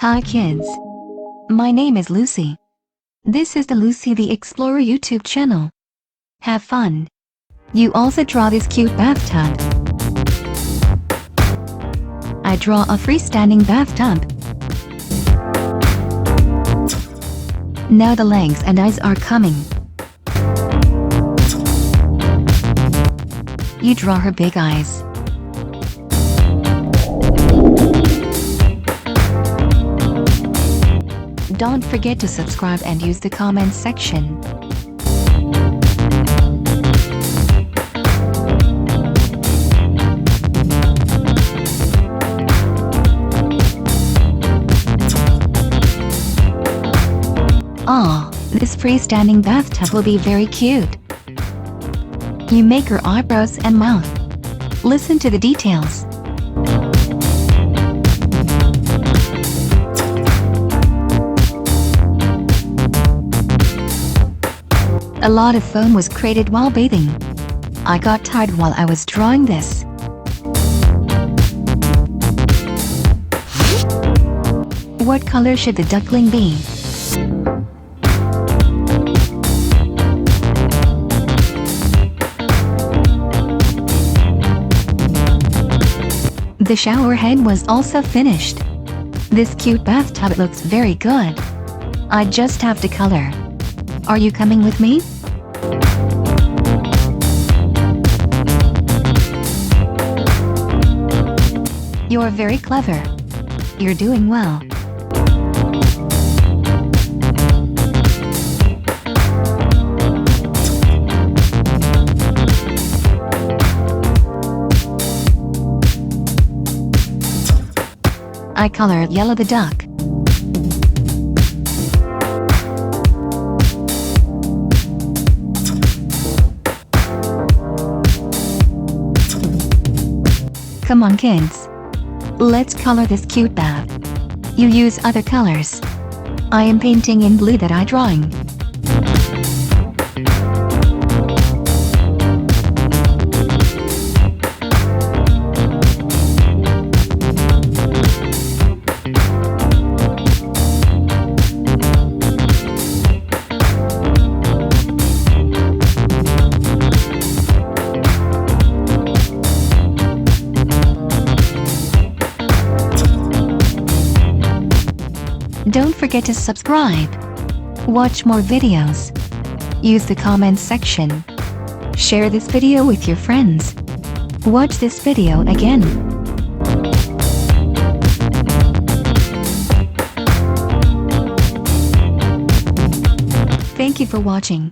Hi kids. My name is Lucy. This is the Lucy the Explorer YouTube channel. Have fun. You also draw this cute bathtub. I draw a freestanding bathtub. Now the legs and eyes are coming. You draw her big eyes. Don't forget to subscribe and use the comment section. Ah, this freestanding bathtub will be very cute. You make her eyebrows and mouth. Listen to the details. A lot of foam was created while bathing. I got tired while I was drawing this. What color should the duckling be? The shower head was also finished. This cute bathtub looks very good. I just have to color. Are you coming with me? You're very clever. You're doing well. I colored yellow the duck. Come on kids. Let's color this cute bath. You use other colors. I am painting in blue that I drawing. Don't forget to subscribe. Watch more videos. Use the comments section. Share this video with your friends. Watch this video again. Thank you for watching.